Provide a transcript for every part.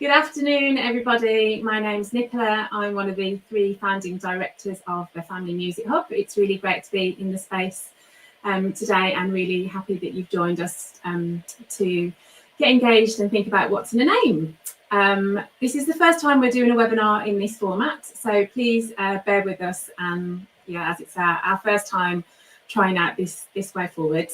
Good afternoon, everybody. My name's Nicola. I'm one of the 3 founding directors of the Family Music Hub. It's really great to be in the space today, and really happy that you've joined us to get engaged and think about what's in a name. This is the first time we're doing a webinar in this format, so please bear with us. As it's our first time trying out this way forward,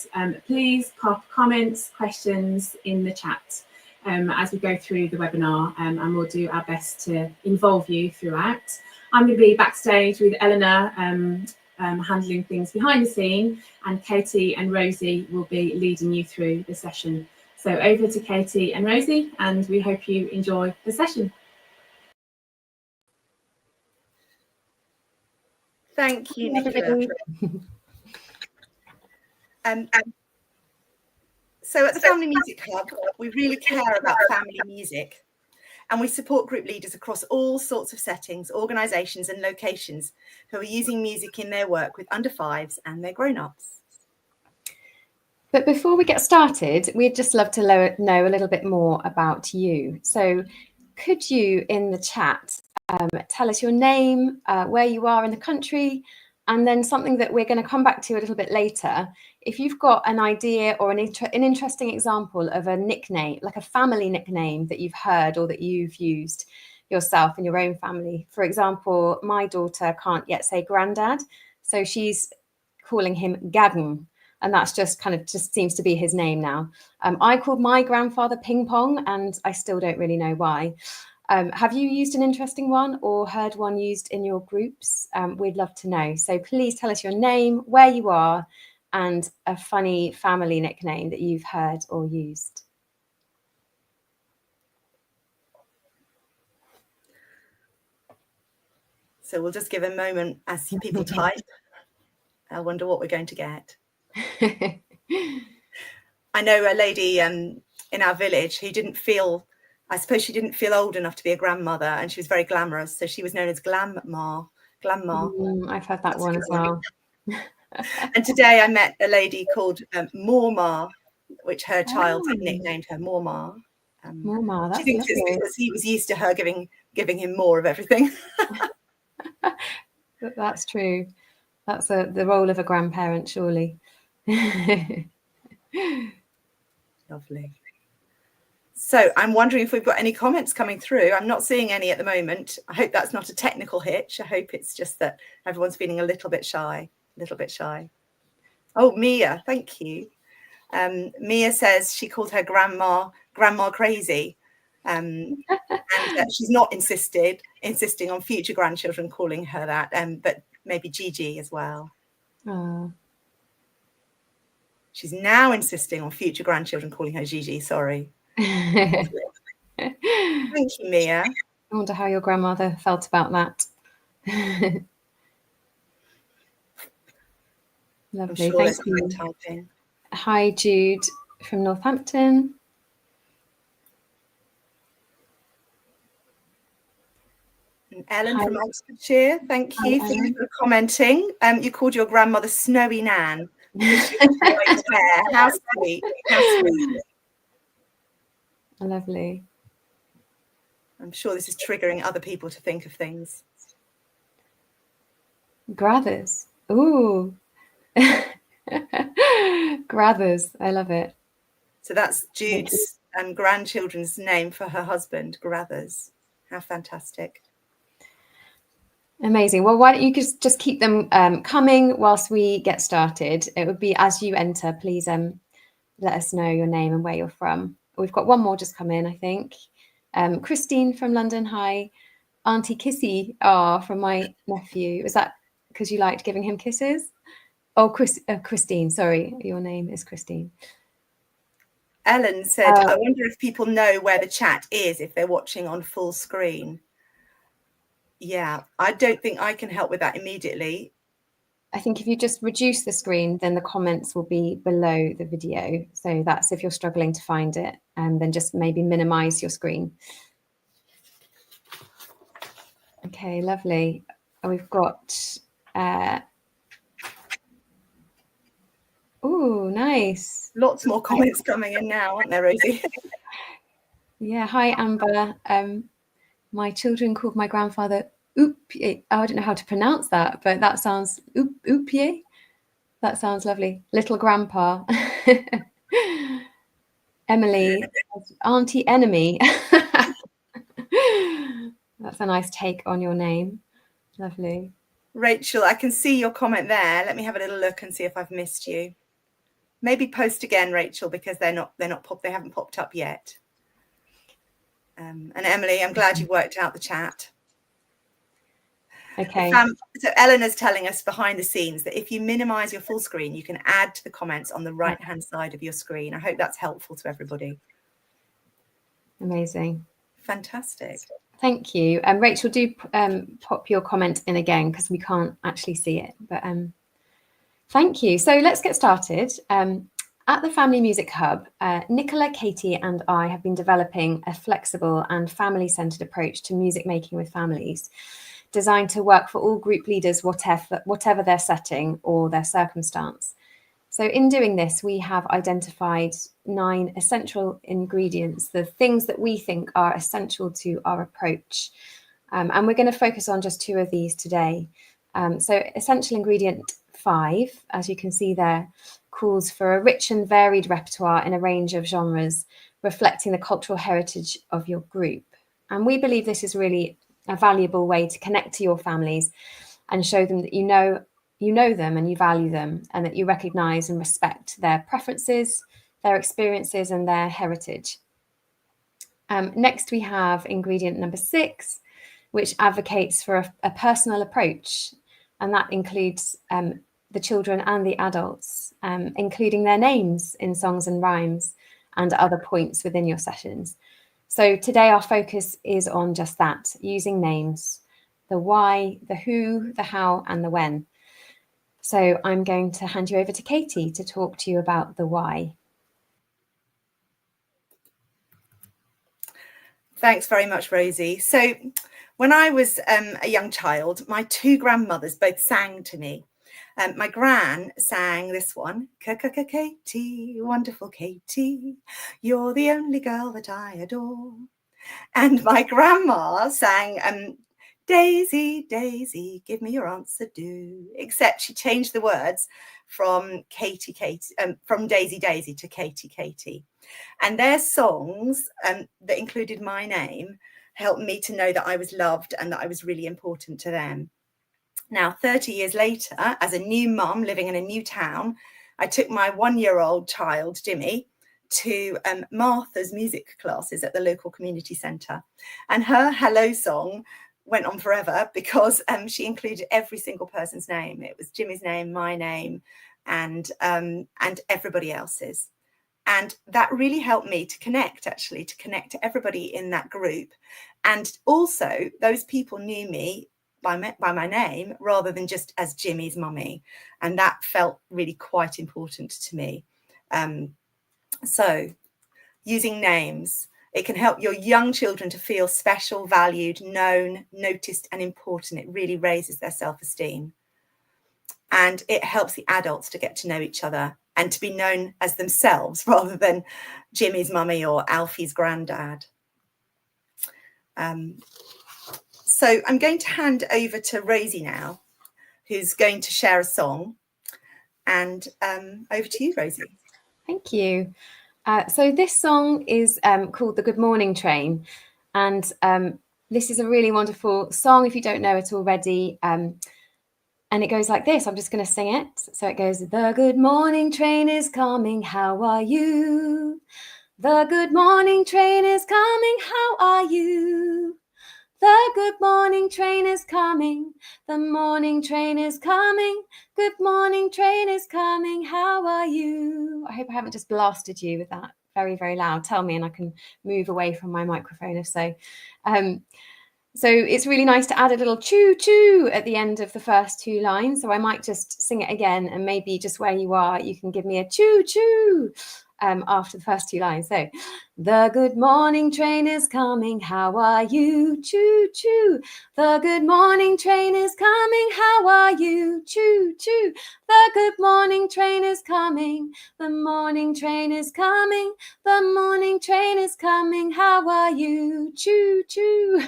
please pop comments, questions in the chat as we go through the webinar, and we'll do our best to involve you throughout. I'm going to be backstage with Eleanor handling things behind the scene, and Katie and Rosie will be leading you through the session. So over to Katie and Rosie, and we hope you enjoy the session. Thank you, Nicola. So at the Family Music Hub, we really care about family music, and we support group leaders across all sorts of settings, organisations and locations who are using music in their work with under 5s and their grown-ups. But before we get started, we'd just love to know a little bit more about you. So could you, in the chat, tell us your name, where you are in the country, and then something that we're going to come back to a little bit later. If you've got an idea or an interesting example of a nickname, like a family nickname that you've heard or that you've used yourself in your own family. For example, my daughter can't yet say granddad, so she's calling him Gadden, and that's just seems to be his name now. I called my grandfather Ping Pong, and I still don't really know why. Have you used an interesting one or heard one used in your groups? We'd love to know. So please tell us your name, where you are, and a funny family nickname that you've heard or used. So we'll just give a moment as people type. I wonder what we're going to get. I know a lady in our village who didn't feel, I suppose she didn't feel old enough to be a grandmother, and she was very glamorous, so she was known as Glamma. I've heard that one as well. And today I met a lady called Morma, which her child had nicknamed her Morma. Morma, that's she thinks lovely. It's because he was used to her giving him more of everything. That's true. That's the role of a grandparent, surely. Lovely. So I'm wondering if we've got any comments coming through. I'm not seeing any at the moment. I hope that's not a technical hitch. I hope it's just that everyone's feeling a little bit shy. Oh, Mia, thank you. Mia says she called her grandma crazy. And she's not insisting on future grandchildren calling her that, but maybe Gigi as well. Oh. She's now insisting on future grandchildren calling her Gigi, sorry. Thank you, Mia. I wonder how your grandmother felt about that. Lovely, I'm sure thank you. Typing. Hi, Jude from Northampton. And Ellen from Oxfordshire, thank you for commenting. You called your grandmother Snowy Nan. How sweet. Lovely. I'm sure this is triggering other people to think of things. Grathers. Ooh. Grathers. I love it. So that's Jude's grandchildren's name for her husband, Grathers. How fantastic. Amazing. Well, why don't you just keep them coming whilst we get started? It would be as you enter, please let us know your name and where you're from. We've got one more just come in, I think. Christine from London. Hi. Auntie Kissy from my nephew. Is that because you liked giving him kisses? Oh, Christine. Sorry, your name is Christine. Ellen said, I wonder if people know where the chat is if they're watching on full screen. Yeah, I don't think I can help with that immediately. I think if you just reduce the screen, then the comments will be below the video. So that's if you're struggling to find it, then just maybe minimize your screen. Okay, lovely. We've got... oh, nice. Lots more comments coming in now, aren't there, Rosie? Yeah, hi Amber. My children called my grandfather Oupie. I don't know how to pronounce that, but that sounds Oupie. That sounds lovely. Little grandpa. Emily, Auntie Enemy. That's a nice take on your name. Lovely. Rachel, I can see your comment there. Let me have a little look and see if I've missed you. Maybe post again, Rachel, because they haven't popped up yet. And Emily, I'm glad you worked out the chat. Okay. So Eleanor's telling us behind the scenes that if you minimize your full screen, you can add to the comments on the right-hand side of your screen. I hope that's helpful to everybody. Amazing. Fantastic. Thank you. Rachel, do pop your comment in again because we can't actually see it. But thank you. So let's get started. At the Family Music Hub, Nicola, Katie and I have been developing a flexible and family-centred approach to music making with families, designed to work for all group leaders, whatever their setting or their circumstance. So in doing this, we have identified 9 essential ingredients, the things that we think are essential to our approach. And we're going to focus on just 2 of these today. So essential ingredient 5, as you can see there, calls for a rich and varied repertoire in a range of genres, reflecting the cultural heritage of your group. And we believe this is really a valuable way to connect to your families and show them that you know them and you value them, and that you recognise and respect their preferences, their experiences and their heritage. Next, we have ingredient number 6, which advocates for a personal approach, and that includes the children and the adults, including their names in songs and rhymes and other points within your sessions. So today our focus is on just that, using names, the why, the who, the how and the when. So I'm going to hand you over to Katie to talk to you about the why. Thanks very much, Rosie. So when I was a young child, my 2 grandmothers both sang to me. My gran sang this one, Katie, wonderful Katie, you're the only girl that I adore. And my grandma sang, Daisy, Daisy, give me your answer, do. Except she changed the words from from Daisy, Daisy to Katie, Katie. And their songs that included my name helped me to know that I was loved and that I was really important to them. Now, 30 years later, as a new mum living in a new town, I took my 1-year-old child, Jimmy, to Martha's music classes at the local community centre. And her hello song went on forever because she included every single person's name. It was Jimmy's name, my name, and everybody else's. And that really helped me to connect to everybody in that group. And also those people knew me by my name rather than just as Jimmy's mummy. And that felt really quite important to me. So using names, it can help your young children to feel special, valued, known, noticed and important. It really raises their self-esteem. And it helps the adults to get to know each other and to be known as themselves rather than Jimmy's mummy or Alfie's granddad. So I'm going to hand over to Rosie now, who's going to share a song. And over to you, Rosie. Thank you. So this song is called The Good Morning Train. And this is a really wonderful song if you don't know it already. And it goes like this. I'm just going to sing it. So it goes, the good morning train is coming. How are you? The good morning train is coming. How are you? The good morning train is coming. The morning train is coming. Good morning train is coming. How are you? I hope I haven't just blasted you with that very, very loud. Tell me and I can move away from my microphone if so. So it's really nice to add a little choo-choo at the end of the first 2 lines. So I might just sing it again and maybe just where you are, you can give me a choo-choo. after the first 2 lines. So, the good morning train is coming. How are you? Choo choo. The good morning train is coming. How are you? Choo choo. The good morning train is coming. The morning train is coming. The morning train is coming. How are you? Choo choo.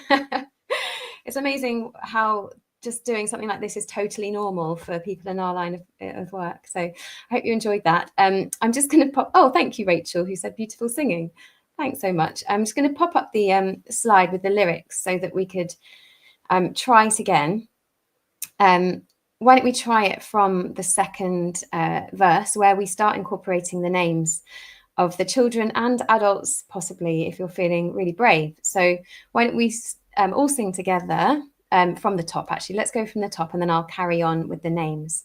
It's amazing how just doing something like this is totally normal for people in our line of work. So I hope you enjoyed that. I'm just going to pop. Oh, thank you, Rachel, who said beautiful singing. Thanks so much. I'm just going to pop up the slide with the lyrics so that we could try it again. Why don't we try it from the second verse, where we start incorporating the names of the children and adults, possibly, if you're feeling really brave. So why don't we all sing together from the top, actually. Let's go from the top and then I'll carry on with the names.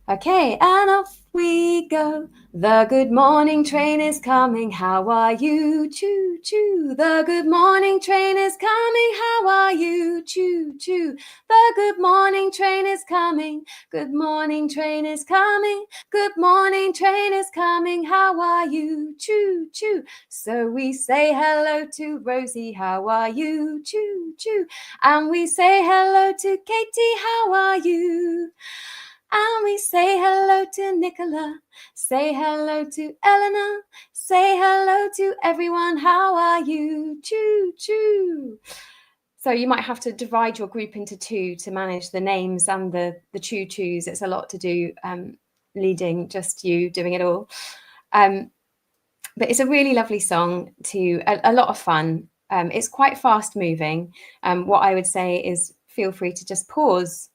Okay, and off we go. The good morning train is coming. How are you? Choo choo. The good morning train is coming. How are you? Choo choo. The good morning train is coming. Good morning train is coming. Good morning train is coming. How are you? Choo choo. So we say hello to Rosie. How are you? Choo choo. And we say hello to Katie. How are you? And we say hello to Nicola, say hello to Eleanor, say hello to everyone. How are you? Choo choo. So you might have to divide your group into 2 to manage the names and the choo choos. It's a lot to do, leading just you doing it all. But it's a really lovely song, a lot of fun. It's quite fast moving. What I would say is feel free to just pause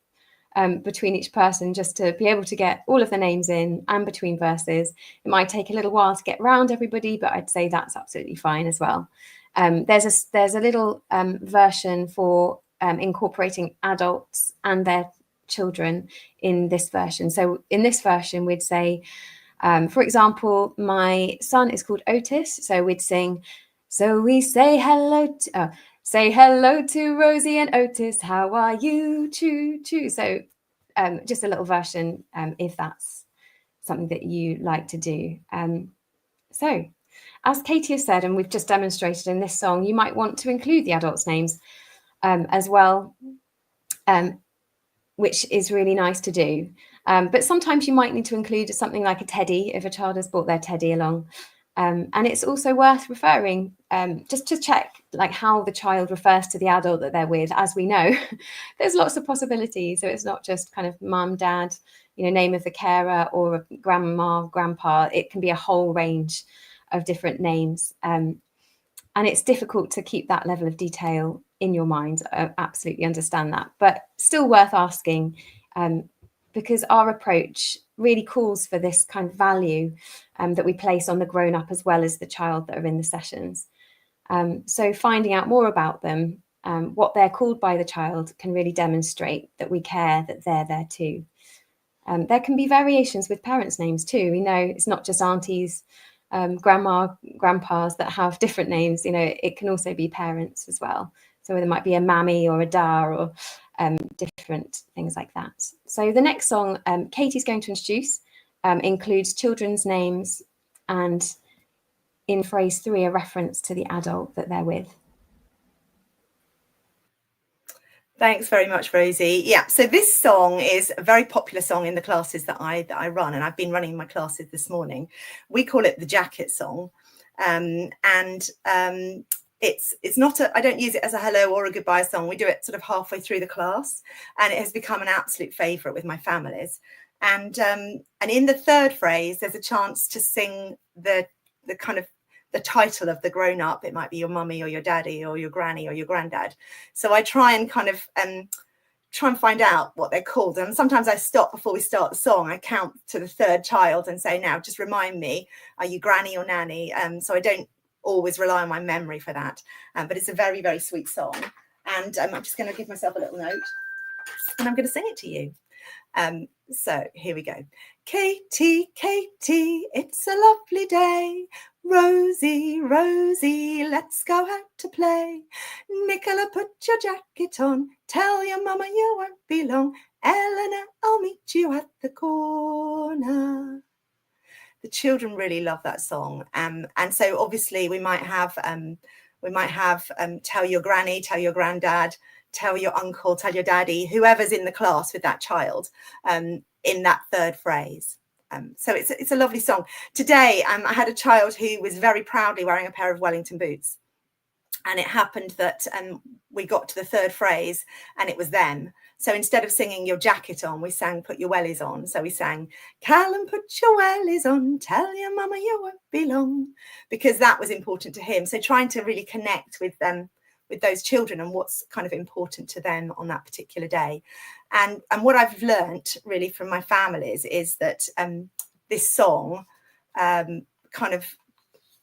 between each person just to be able to get all of the names in and between verses. It might take a little while to get round everybody, but I'd say that's absolutely fine as well. There's a little version for incorporating adults and their children in this version. So in this version, we'd say, for example, my son is called Otis. So we'd sing, so we say hello to... say hello to Rosie and Otis. How are you? Choo choo. So just a little version if that's something that you like to do. So as Katie has said, and we've just demonstrated in this song, you might want to include the adults' names as well, which is really nice to do. But sometimes you might need to include something like a teddy if a child has brought their teddy along. And it's also worth referring just to check like how the child refers to the adult that they're with. As we know, there's lots of possibilities. So it's not just kind of mum, dad, name of the carer, or grandma, grandpa. It can be a whole range of different names. And it's difficult to keep that level of detail in your mind. I absolutely understand that, but still worth asking because our approach really calls for this kind of value that we place on the grown-up as well as the child that are in the sessions. So finding out more about them, what they're called by the child, can really demonstrate that we care, that they're there too. There can be variations with parents' names too. We know it's not just aunties, grandma, grandpas that have different names. It can also be parents as well. So there might be a mammy or a da or different things like that. So the next song Katie's going to introduce includes children's names and in phrase 3 a reference to the adult that they're with. Thanks very much, Rosie. Yeah, so this song is a very popular song in the classes that I run, and I've been running my classes this morning. We call it the jacket song, it's not I don't use it as a hello or a goodbye song. We do it sort of halfway through the class, and it has become an absolute favourite with my families. And in the third phrase, there's a chance to sing the kind of the title of the grown up. It might be your mummy or your daddy or your granny or your granddad. So I try and kind of try and find out what they're called. And sometimes I stop before we start the song. I count to the third child and say, now just remind me, are you granny or nanny? So I don't always rely on my memory for that. But it's a very, very sweet song. And I'm just going to give myself a little note and I'm going to sing it to you. So here we go. Katie, Katie, it's a lovely day. Rosie, Rosie, let's go out to play. Nicola, put your jacket on. Tell your mama you won't be long. Eleanor, I'll meet you at the corner. The the children really love that song. And so obviously we might have tell your granny, tell your granddad, tell your uncle, tell your daddy, whoever's in the class with that child, in that third phrase. So it's a lovely song. Today, I had a child who was very proudly wearing a pair of Wellington boots. And it happened that we got to the third phrase and it was them. So instead of singing your jacket on, we sang put your wellies on. So we sang, Callum, put your wellies on, tell your mama you won't be long, because that was important to him. So trying to really connect with them, with those children, and what's kind of important to them on that particular day. And what I've learnt really from my families is that this song kind of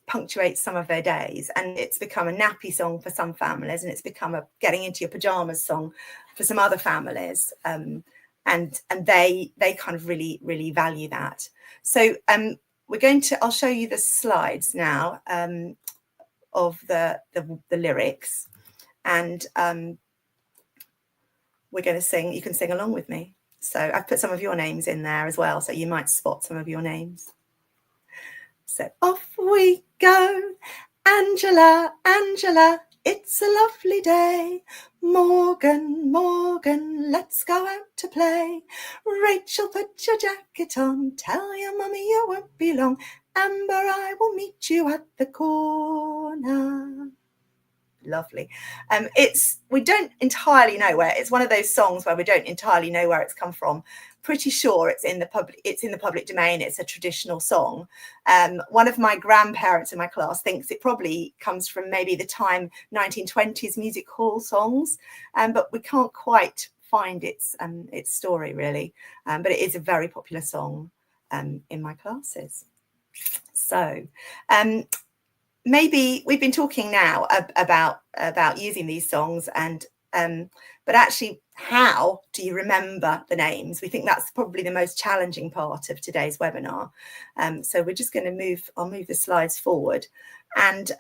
punctuates some of their days, and it's become a nappy song for some families, and it's become a getting into your pajamas song for some other families, and they kind of really value that. So I'll show you the slides now of the lyrics, and we're going to sing. You can sing along with me. So I've put some of your names in there as well, so you might spot some of your names. So off we go. Angela, Angela, it's a lovely day. Morgan, Morgan, let's go out to play. Rachel, put your jacket on, tell your mummy you won't be long. Amber, I will meet you at the corner. Lovely. We don't entirely know where. It's one of those songs where we don't entirely know where it's come from. Pretty sure it's in the public domain. It's a traditional song. One of my grandparents in my class thinks it probably comes from maybe the time 1920s music hall songs, but we can't quite find its story really. But it is a very popular song in my classes. So maybe we've been talking now about using these songs, and but actually, how do you remember the names? We think that's probably the most challenging part of today's webinar. So we're just going to I'll move the slides forward, and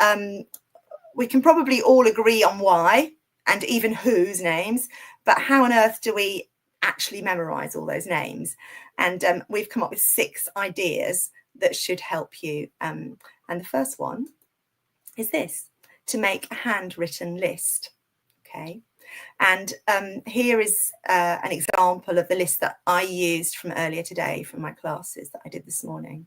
we can probably all agree on why and even whose names, but how on earth do we actually memorize all those names? And we've come up with 6 ideas that should help you. And the first one is this: to make a handwritten list. Okay, and here is an example of the list that I used from earlier today from my classes that I did this morning.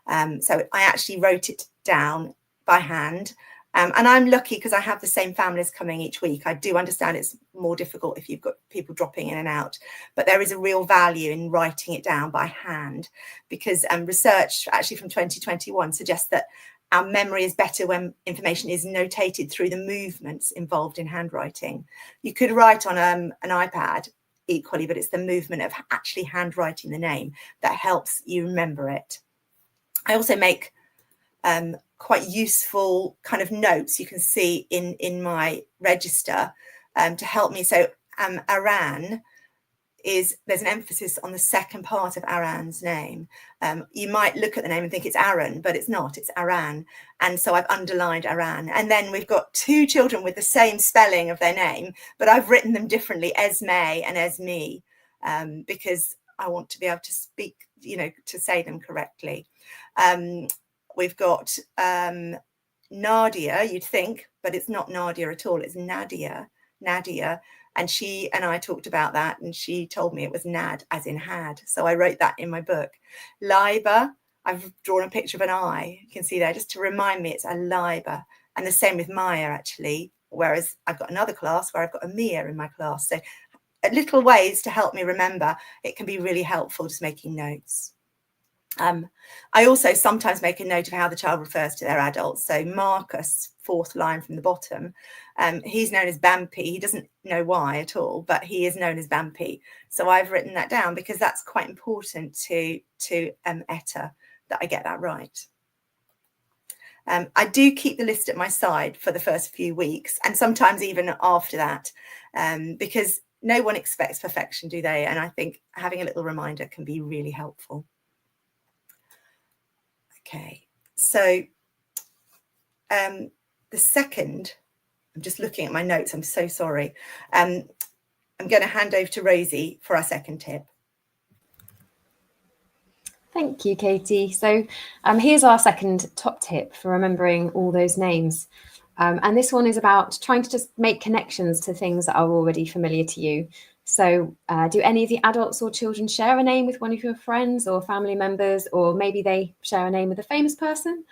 So I actually wrote it down by hand, and I'm lucky because I have the same families coming each week. I do understand it's more difficult if you've got people dropping in and out, but there is a real value in writing it down by hand, because research actually from 2021 suggests that our memory is better when information is notated through the movements involved in handwriting. You could write on an iPad equally, but it's the movement of actually handwriting the name that helps you remember it. I also make quite useful kind of notes you can see in my register to help me. So Aran there's an emphasis on the second part of Aran's name. You might look at the name and think it's Aaron, but it's not, it's Aran. And so I've underlined Aran. And then we've got 2 children with the same spelling of their name, but I've written them differently, Esme and Esme, because I want to be able to speak, to say them correctly. We've got Nadia, you'd think, but it's not Nadia at all, it's Nadia. And she and I talked about that, and she told me it was Nad, as in had. So I wrote that in my book. Liba, I've drawn a picture of an eye. You can see there, just to remind me it's a Liba. And the same with Maya, actually, whereas I've got another class where I've got a Mia in my class. So little ways to help me remember. It can be really helpful just making notes. I also sometimes make a note of how the child refers to their adults. So Marcus, 4th line from the bottom, he's known as Bampy. He doesn't know why at all, but he is known as Bampy. So I've written that down because that's quite important to Etta, that I get that right. I do keep the list at my side for the first few weeks, and sometimes even after that, because no one expects perfection, do they? And I think having a little reminder can be really helpful. Okay, so the second, I'm just looking at my notes, I'm so sorry. I'm going to hand over to Rosie for our second tip. Thank you, Katie. So here's our second top tip for remembering all those names. And this one is about trying to just make connections to things that are already familiar to you. So do any of the adults or children share a name with one of your friends or family members, or maybe they share a name with a famous person?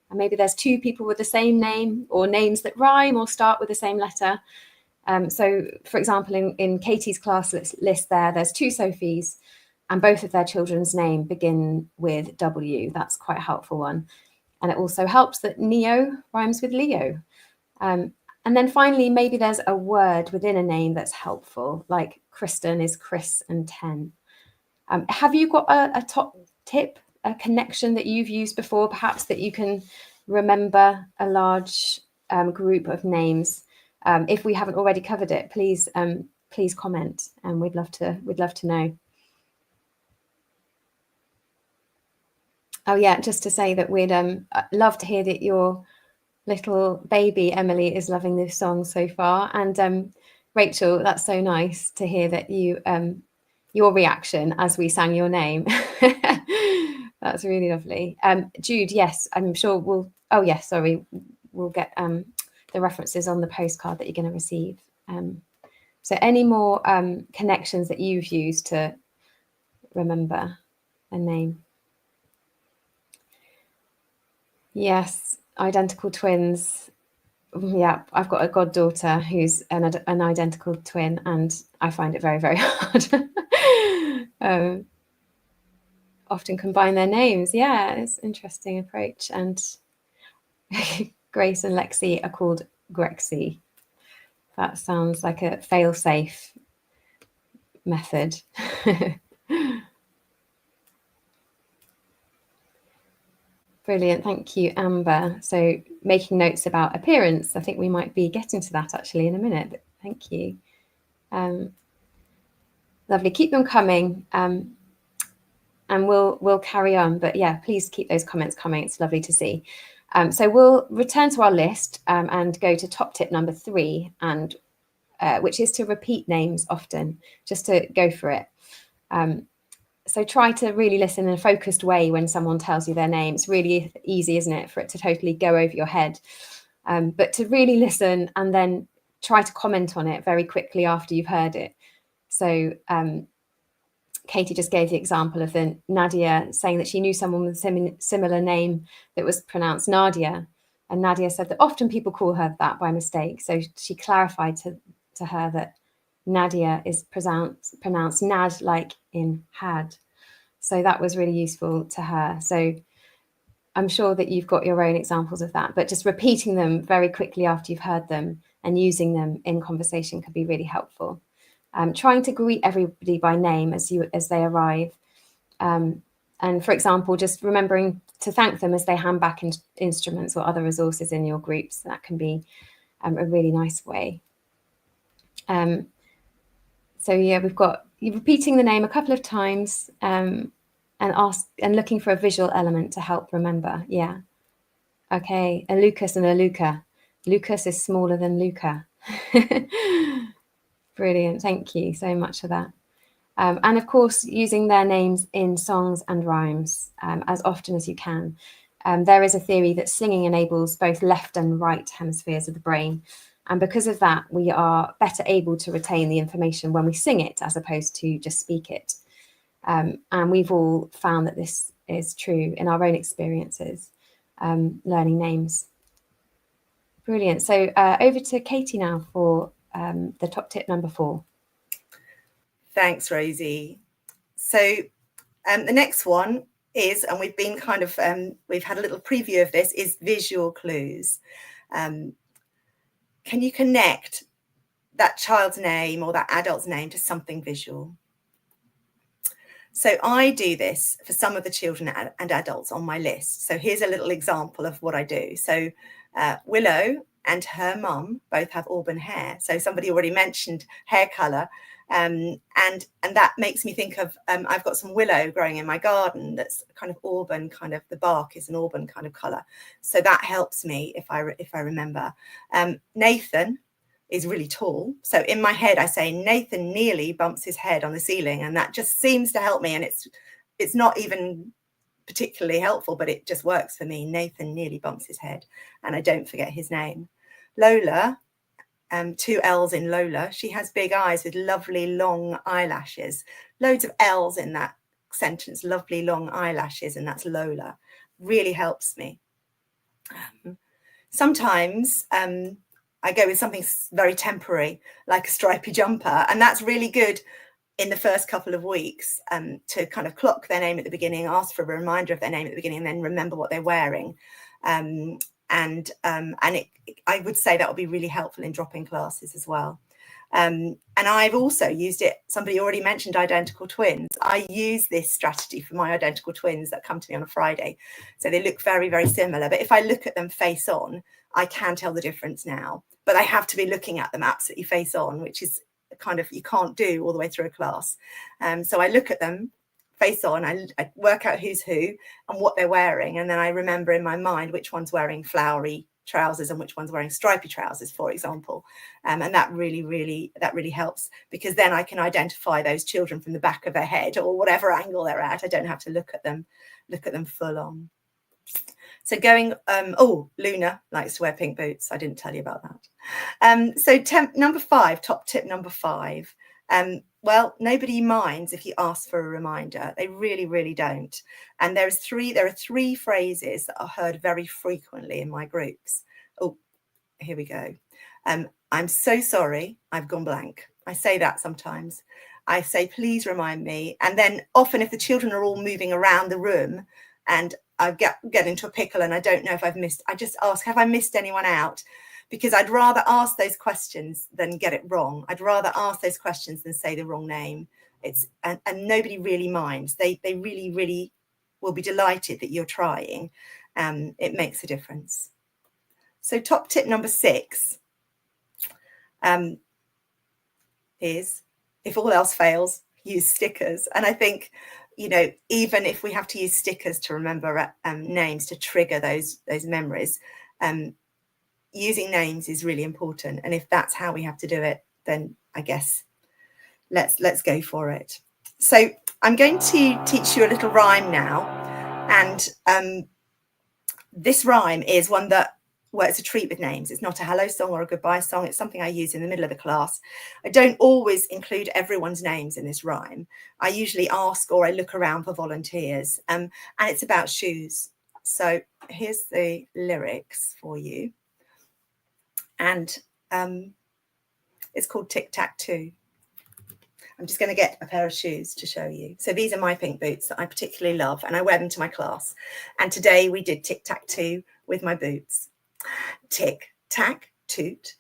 And maybe there's two people with the same name, or names that rhyme or start with the same letter. So, for example, in Katie's class list there's two Sophies, and both of their children's name begin with W. That's quite a helpful one. And it also helps that Neo rhymes with Leo. And then finally, maybe there's a word within a name that's helpful, like Kristen is Chris and 10. Have you got a top tip, a connection that you've used before, perhaps that you can remember a large group of names? If we haven't already covered it, please comment, and we'd love to know. Oh yeah, just to say that we'd love to hear that your little baby Emily is loving this song so far. And Rachel, that's so nice to hear that you your reaction as we sang your name. That's really lovely. Jude, yes, I'm sure we'll. Oh yes, sorry, we'll get the references on the postcard that you're going to receive. So any more connections that you've used to remember a name? Yes, identical twins. Yeah, I've got a goddaughter who's an identical twin, and I find it very, very hard. Often combine their names. Yeah, it's an interesting approach. And Grace and Lexi are called Grexy. That sounds like a fail-safe method. Brilliant, thank you, Amber. So making notes about appearance, I think we might be getting to that actually in a minute, but thank you. Lovely, keep them coming, and we'll carry on, but yeah, please keep those comments coming, it's lovely to see. So we'll return to our list and go to top tip number 3, and which is to repeat names often, just to go for it. So try to really listen in a focused way when someone tells you their name. It's really easy, isn't it, for it to totally go over your head. But to really listen and then try to comment on it very quickly after you've heard it. So Katie just gave the example of the Nadia saying that she knew someone with a similar name that was pronounced Nadia. And Nadia said that often people call her that by mistake. So she clarified to her that Nadia is pronounced Nad, like in had. So that was really useful to her. So I'm sure that you've got your own examples of that, but just repeating them very quickly after you've heard them and using them in conversation could be really helpful. Trying to greet everybody by name as they arrive. And for example, just remembering to thank them as they hand back instruments or other resources in your groups. That can be a really nice way. So yeah, we've got you repeating the name a couple of times and looking for a visual element to help remember. Yeah. Okay, a Lucas and a Luca. Lucas is smaller than Luca. Brilliant. Thank you so much for that. And of course, using their names in songs and rhymes as often as you can. There is a theory that singing enables both left and right hemispheres of the brain. And because of that, we are better able to retain the information when we sing it as opposed to just speak it. And we've all found that this is true in our own experiences, learning names. Brilliant. So over to Katie now for the top tip number 4. Thanks, Rosie. So the next one is, and we've been kind of, we've had a little preview of this, is visual clues. Can you connect that child's name or that adult's name to something visual? So I do this for some of the children and adults on my list. So here's a little example of what I do. So Willow and her mum both have auburn hair. So somebody already mentioned hair colour. And that makes me think of, I've got some willow growing in my garden that's kind of auburn, kind of the bark is an auburn kind of colour. So that helps me if I remember. Nathan is really tall. So in my head, I say Nathan nearly bumps his head on the ceiling, and that just seems to help me. And it's not even particularly helpful, but it just works for me. Nathan nearly bumps his head, and I don't forget his name. Lola, 2 L's in Lola. She has big eyes with lovely long eyelashes. Loads of L's in that sentence, lovely long eyelashes, and that's Lola. Really helps me. Sometimes I go with something very temporary, like a stripy jumper, and that's really good in the first couple of weeks, to kind of clock their name at the beginning, ask for a reminder of their name at the beginning, and then remember what they're wearing. I would say that would be really helpful in drop-in classes as well. And I've also used it, somebody already mentioned identical twins. I use this strategy for my identical twins that come to me on a Friday. So they look very, very similar. But if I look at them face on, I can tell the difference now. But I have to be looking at them absolutely face on, which is kind of, you can't do all the way through a class. So I look at them face on, I work out who's who and what they're wearing. And then I remember in my mind which one's wearing flowery trousers and which one's wearing stripy trousers, for example. And that really helps, because then I can identify those children from the back of their head or whatever angle they're at. I don't have to look at them full on. So going, Luna likes to wear pink boots. I didn't tell you about that. So top tip number 5. Well, nobody minds if you ask for a reminder. They really don't. And there are 3 phrases that are heard very frequently in my groups. Oh, here we go. I'm so sorry, I've gone blank. I say that sometimes. I say, please remind me. And then often if the children are all moving around the room and I get into a pickle and I don't know if I just ask, have I missed anyone out? Because I'd rather ask those questions than get it wrong. I'd rather ask those questions than say the wrong name. And nobody really minds. They really will be delighted that you're trying. It makes a difference. So top tip number 6 is, if all else fails, use stickers. And I think, even if we have to use stickers to remember names to trigger those memories, using names is really important. And if that's how we have to do it, then I guess let's go for it. So I'm going to teach you a little rhyme now. And this rhyme is one that works a treat with names. It's not a hello song or a goodbye song. It's something I use in the middle of the class. I don't always include everyone's names in this rhyme. I usually ask or I look around for volunteers. And it's about shoes. So here's the lyrics for you. And it's called Tic Tac Toe. I'm just going to get a pair of shoes to show you. So these are my pink boots that I particularly love, and I wear them to my class. And today we did Tic Tac Toe with my boots. Tic tac toot,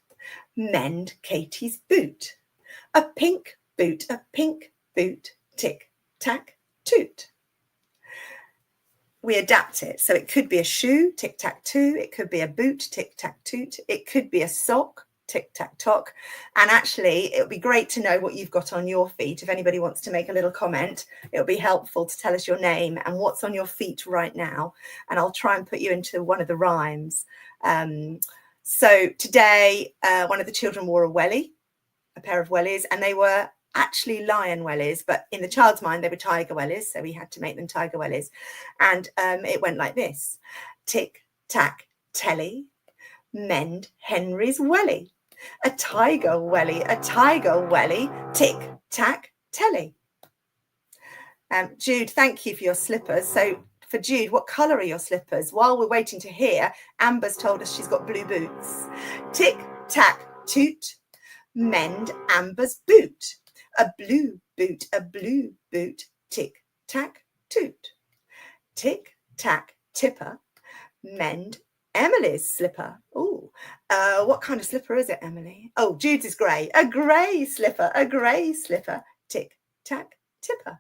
mend Katie's boot. A pink boot, tic tac toot. We adapt it. So it could be a shoe, tic tac toe. It could be a boot, tic tac toot. It could be a sock, tic tac tock. And actually, it would be great to know what you've got on your feet. If anybody wants to make a little comment, it would be helpful to tell us your name and what's on your feet right now. And I'll try and put you into one of the rhymes. So today, one of the children wore a welly, a pair of wellies, and they were actually lion wellies, but in the child's mind they were tiger wellies, so we had to make them tiger wellies. And it went like this: tick tack telly, mend Henry's welly. A tiger welly, tick tack telly. Jude, thank you for your slippers. So for Jude, what colour are your slippers? While we're waiting to hear, Amber's told us she's got blue boots. Tick tack toot, mend Amber's boot. A blue boot, tick tack toot. Tick tack tipper, mend Emily's slipper. Oh, what kind of slipper is it, Emily? Oh, Jude's is grey. A grey slipper, tick tack tipper.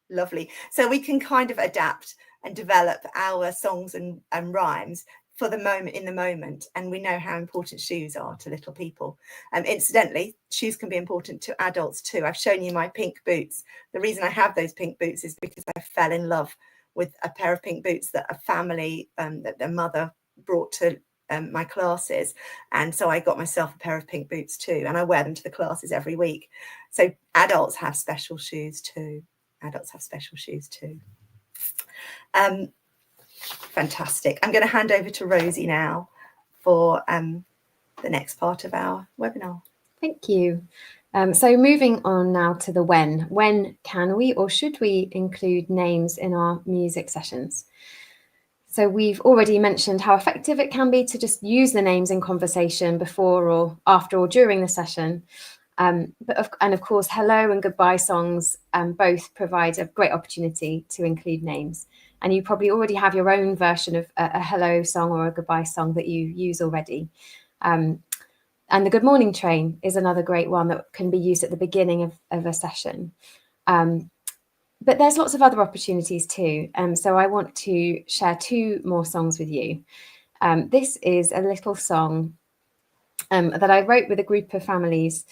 Lovely. So we can kind of adapt and develop our songs and rhymes for the moment, in the moment, and we know how important shoes are to little people. Incidentally, shoes can be important to adults too. I've shown you my pink boots. The reason I have those pink boots is because I fell in love with a pair of pink boots that a family, that their mother brought to my classes, and so I got myself a pair of pink boots too, and I wear them to the classes every week. So adults have special shoes too. Fantastic. I'm going to hand over to Rosie now for the next part of our webinar. Thank you. So moving on now to the when. When can we or should we include names in our music sessions? So we've already mentioned how effective it can be to just use the names in conversation before or after or during the session. And of course, hello and goodbye songs both provide a great opportunity to include names. And you probably already have your own version of a hello song or a goodbye song that you use already. And the good morning train is another great one that can be used at the beginning of a session. But there's lots of other opportunities too. So I want to share two more songs with you. This is a little song that I wrote with a group of families.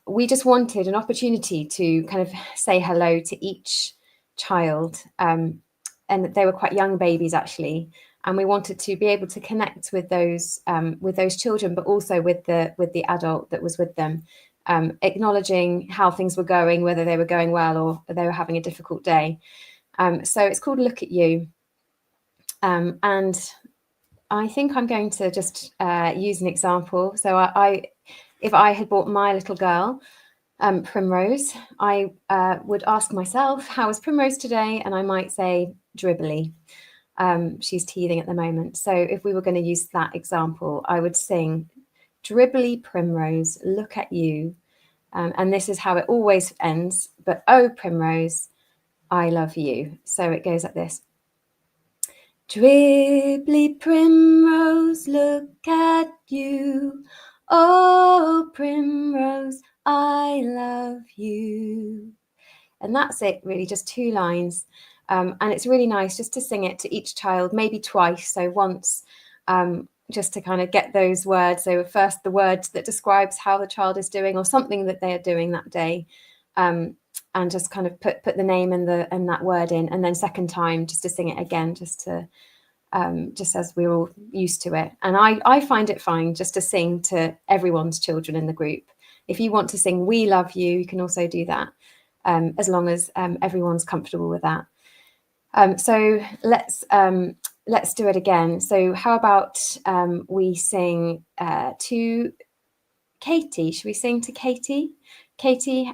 We just wanted an opportunity to kind of say hello to each child. And they were quite young babies, actually. And we wanted to be able to connect with those children, but also with the adult that was with them. Acknowledging how things were going, whether they were going well or they were having a difficult day. So it's called Look at You. And I think I'm going to just use an example. So if I had bought my little girl, Primrose, I would ask myself, how is Primrose today? And I might say, dribbly. She's teething at the moment. So if we were going to use that example, I would sing, dribbly Primrose, look at you. And this is how it always ends. But oh, Primrose, I love you. So it goes like this. Dribbly Primrose, look at you. Oh, Primrose, I love you. And that's it, really, just 2 lines. And it's really nice just to sing it to each child, maybe twice. So once, just to kind of get those words. So first the words that describes how the child is doing or something that they are doing that day, and just kind of put the name and that word in. And then second time, just to sing it again, just as we're all used to it. And I find it fine just to sing to everyone's children in the group. If you want to sing "We Love You," you can also do that, as long as everyone's comfortable with that. So let's do it again. So how about we sing to Katie? Should we sing to Katie? Katie,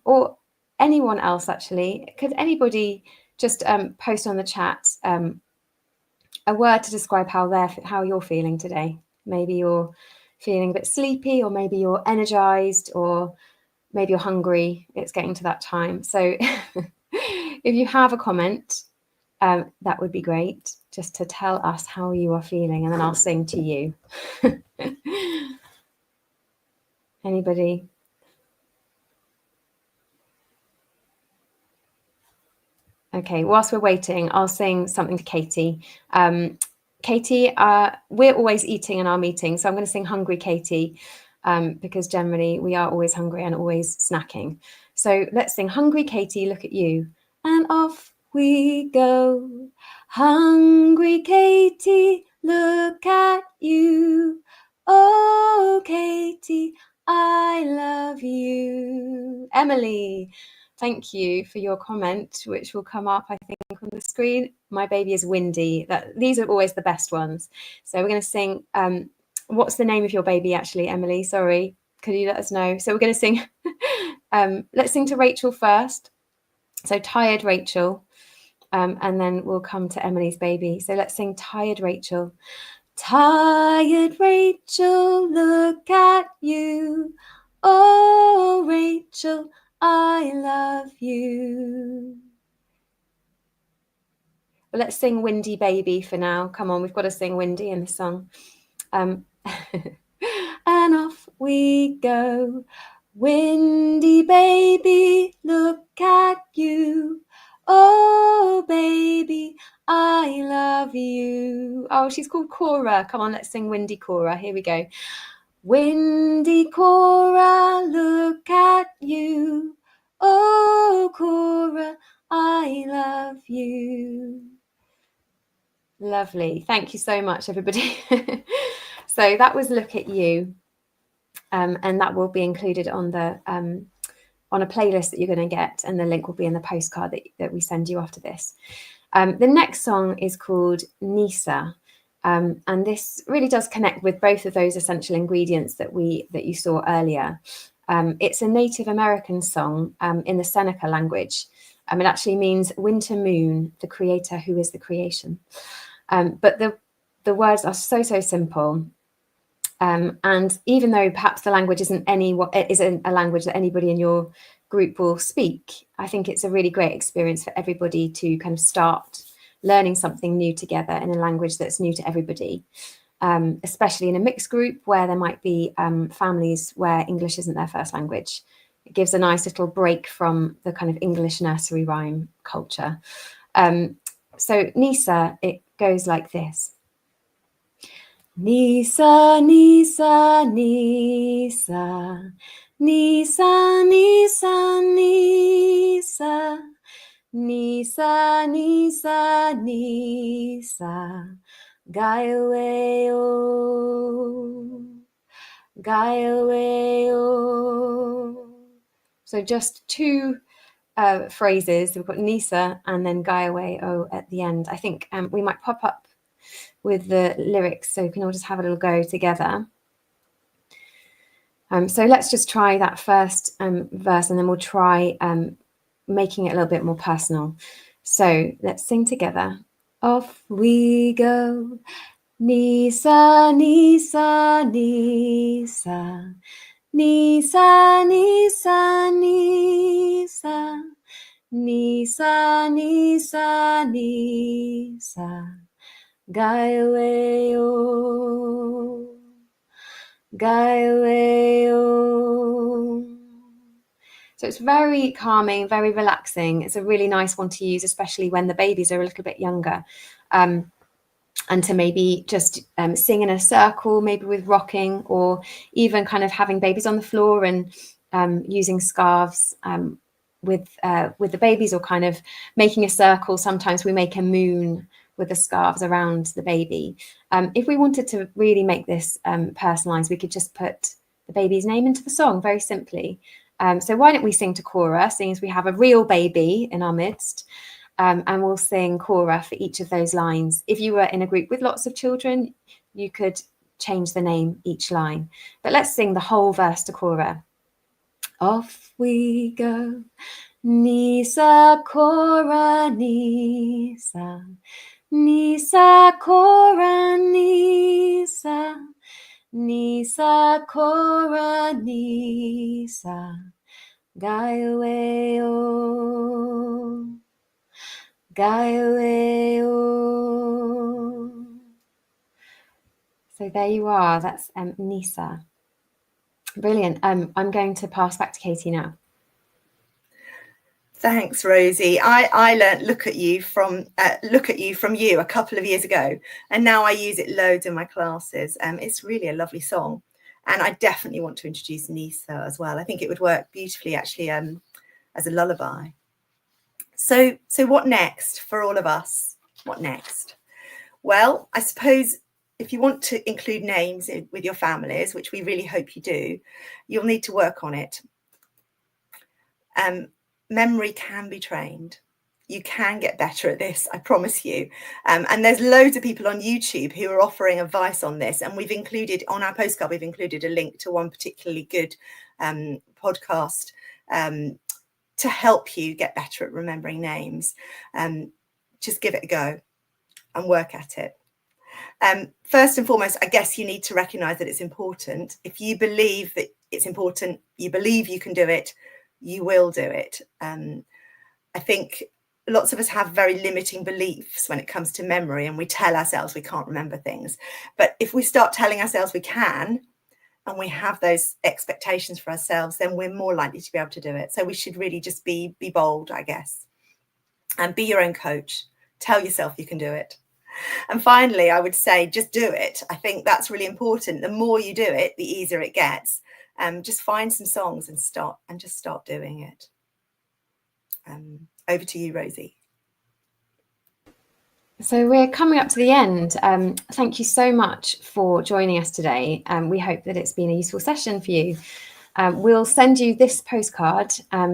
or anyone else actually? Could anybody just post on the chat a word to describe how you're feeling today? Maybe you're feeling a bit sleepy, or maybe you're energized, or maybe you're hungry. It's getting to that time. So if you have a comment, that would be great, just to tell us how you are feeling, and then I'll sing to you. Anybody? Okay, whilst we're waiting, I'll sing something to Katie. Katie, we're always eating in our meetings, so I'm going to sing Hungry Katie, because generally we are always hungry and always snacking. So let's sing Hungry Katie, look at you. And off we go. Hungry Katie, look at you. Oh, Katie, I love you. Emily, thank you for your comment, which will come up, I think, on the screen. My baby is Windy. These are always the best ones. So we're going to sing, what's the name of your baby, actually, Emily? Sorry, could you let us know? So we're going to sing, let's sing to Rachel first. So Tired Rachel, and then we'll come to Emily's baby. So let's sing Tired Rachel. Tired Rachel, look at you. Oh, Rachel, I love you. Well, let's sing Windy Baby for now. Come on, we've got to sing Windy in the song. And off we go. Windy baby, look at you. Oh, baby, I love you. Oh, she's called Cora. Come on, let's sing Windy Cora. Here we go. Windy Cora, look at you. Oh, Cora, I love you. Lovely. Thank you so much, everybody. So that was Look at You. And that will be included on the on a playlist that you're going to get, and the link will be in the postcard that we send you after this. The next song is called Nisa, and this really does connect with both of those essential ingredients that you saw earlier. It's a Native American song in the Seneca language. It actually means winter moon, the creator who is the creation. But the words are so simple. And even though perhaps the language isn't a language that anybody in your group will speak, I think it's a really great experience for everybody to kind of start learning something new together in a language that's new to everybody, especially in a mixed group where there might be families where English isn't their first language. It gives a nice little break from the kind of English nursery rhyme culture. So Nisa, it goes like this. Nisa, Nisa, Nisa, Nisa, Nisa, Nisa, Nisa, Nisa, Nisa, Gaio, Gaio. So just two phrases. We've got Nisa and then Gaio at the end. I think we might pop up with the lyrics so we can all just have a little go together. So let's just try that first verse, and then we'll try making it a little bit more personal. So let's sing together. Off we go. Nisa, Nisa, Nisa, Nisa, Nisa, Nisa, Nisa, Nisa, Nisa, Gaio, Gaio. So it's very calming, very relaxing. It's a really nice one to use, especially when the babies are a little bit younger. And to maybe just sing in a circle, maybe with rocking, or even kind of having babies on the floor and using scarves with the babies, or kind of making a circle. Sometimes we make a moon with the scarves around the baby. If we wanted to really make this personalized, we could just put the baby's name into the song very simply. So why don't we sing to Cora, seeing as we have a real baby in our midst, and we'll sing Cora for each of those lines. If you were in a group with lots of children, you could change the name each line. But let's sing the whole verse to Cora. Off we go. Nisa, Cora, Nisa. Nisa, Cora, Nisa. Nisa, Cora, Nisa. Gaio, Gaio. So there you are. That's Nisa. Brilliant. I'm going to pass back to Katie now. Thanks, Rosie. I learnt look at you from you a couple of years ago, and now I use it loads in my classes. It's really a lovely song, and I definitely want to introduce Nisa as well. I think it would work beautifully, actually, as a lullaby. So what next for all of us? What next? Well, I suppose if you want to include names with your families, which we really hope you do, you'll need to work on it. Memory can be trained. You can get better at this, I promise you. And there's loads of people on YouTube who are offering advice on this. And we've included on our postcard, we've included a link to one particularly good podcast to help you get better at remembering names. Just give it a go and work at it. First and foremost, I guess you need to recognize that it's important. If you believe that it's important, you believe you can do it, you will do it. I think lots of us have very limiting beliefs when it comes to memory, and we tell ourselves we can't remember things. But if we start telling ourselves we can, and we have those expectations for ourselves, then we're more likely to be able to do it. So we should really just be bold, I guess, and be your own coach. Tell yourself you can do it. And finally, I would say just do it. I think that's really important. The more you do it, the easier it gets. Just find some songs and start doing it. Over to you, Rosie. So we're coming up to the end. Thank you so much for joining us today. We hope that it's been a useful session for you. We'll send you this postcard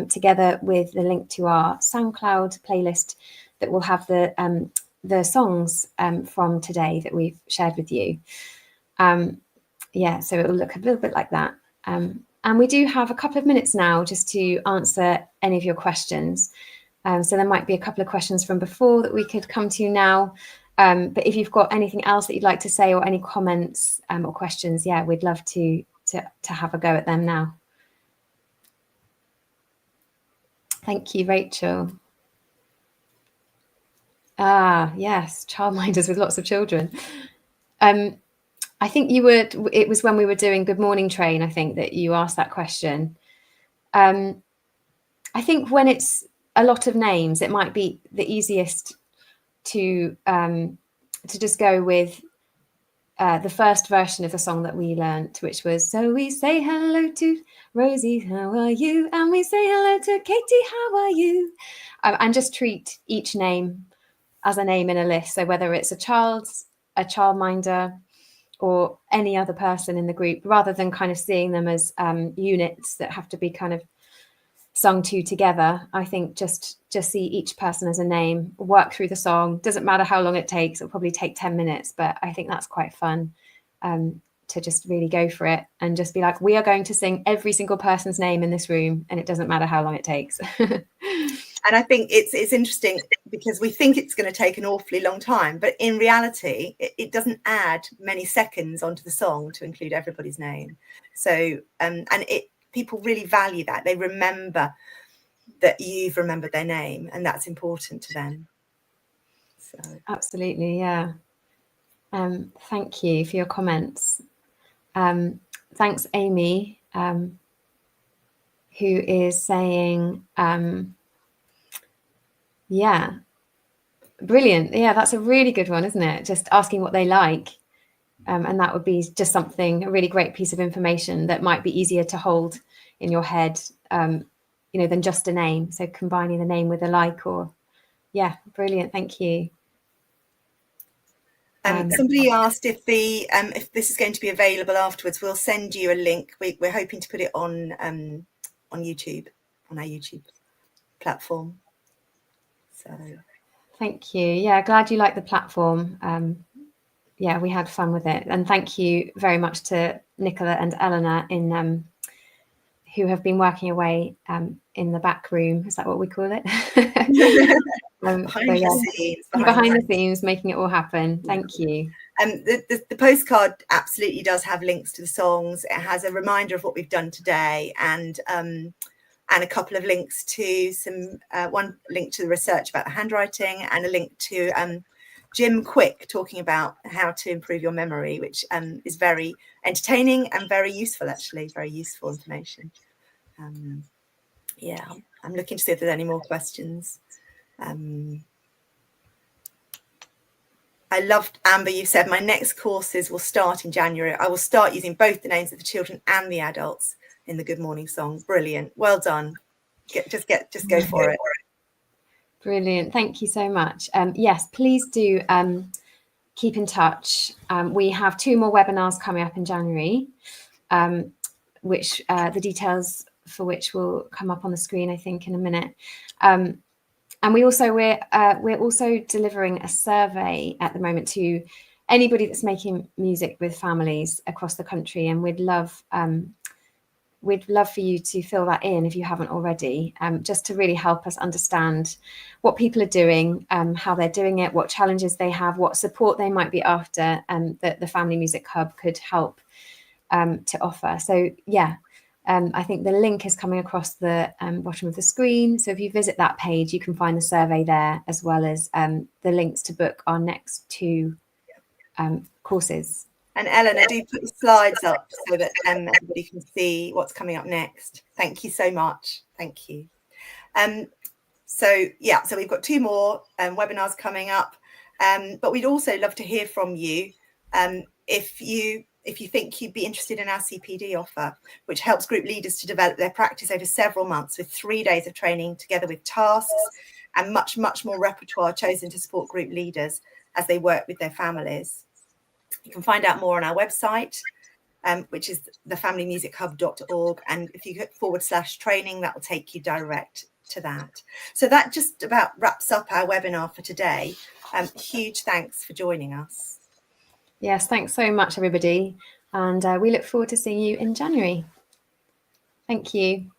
together with the link to our SoundCloud playlist that will have the songs from today that we've shared with you. Yeah, so it will look a little bit like that. And we do have a couple of minutes now just to answer any of your questions. So there might be a couple of questions from before that we could come to now. But if you've got anything else that you'd like to say or any comments or questions, yeah, we'd love to have a go at them now. Thank you, Rachel. Ah, yes, childminders with lots of children. I think it was when we were doing Good Morning Train, I think, that you asked that question. I think when it's a lot of names, it might be the easiest to just go with the first version of the song that we learnt, which was, so we say hello to Rosie, how are you? And we say hello to Katie, how are you? And just treat each name as a name in a list. So whether it's a childminder, or any other person in the group, rather than kind of seeing them as units that have to be kind of sung to together. I think just see each person as a name, work through the song. Doesn't matter how long it takes. It'll probably take 10 minutes, but I think that's quite fun to just really go for it and just be like, we are going to sing every single person's name in this room, and it doesn't matter how long it takes. And I think it's interesting because we think it's going to take an awfully long time, but in reality, it doesn't add many seconds onto the song to include everybody's name. So, people really value that. They remember that you've remembered their name, and that's important to them. So. Absolutely, yeah. Thank you for your comments. Thanks, Amy, who is saying, yeah, brilliant. Yeah, that's a really good one, isn't it? Just asking what they like. And that would be just a really great piece of information that might be easier to hold in your head, than just a name. So combining the name with a like, or, yeah, brilliant. Thank you. Somebody asked if this is going to be available afterwards. We'll send you a link. We're hoping to put it on YouTube, on our YouTube platform. So thank you. Yeah, glad you like the platform. Yeah, we had fun with it, and thank you very much to Nicola and Eleanor who have been working away in the back room. Is that what we call it? Behind the scenes, making it all happen. Thank you. The postcard absolutely does have links to the songs. It has a reminder of what we've done today, and a couple of links to one link to the research about the handwriting, and a link to Jim Quick talking about how to improve your memory, which is very entertaining and very useful, actually, very useful information. Yeah, I'm looking to see if there's any more questions. I loved, Amber, you said, my next courses will start in January. I will start using both the names of the children and the adults in the Good Morning song. Brilliant. Well done. Just go for it. Brilliant. Thank you so much. Yes, please do keep in touch. We have 2 more webinars coming up in January, which the details for which will come up on the screen, I think, in a minute. And we're also delivering a survey at the moment to anybody that's making music with families across the country, and we'd love for you to fill that in if you haven't already, just to really help us understand what people are doing, how they're doing it, what challenges they have, what support they might be after, that the Family Music Hub could help to offer. So yeah, I think the link is coming across the bottom of the screen. So if you visit that page, you can find the survey there, as well as the links to book our next 2 courses. And Eleanor, do put the slides up so that everybody can see what's coming up next. Thank you so much. Thank you. So we've got 2 more webinars coming up, but we'd also love to hear from you if you think you'd be interested in our CPD offer, which helps group leaders to develop their practice over several months with 3 days of training, together with tasks and much, much more repertoire chosen to support group leaders as they work with their families. You can find out more on our website. which is thefamilymusichub.org. And if you hit /training, that will take you direct to that. So that just about wraps up our webinar for today. Huge thanks for joining us. Yes, thanks so much, everybody. And we look forward to seeing you in January. Thank you.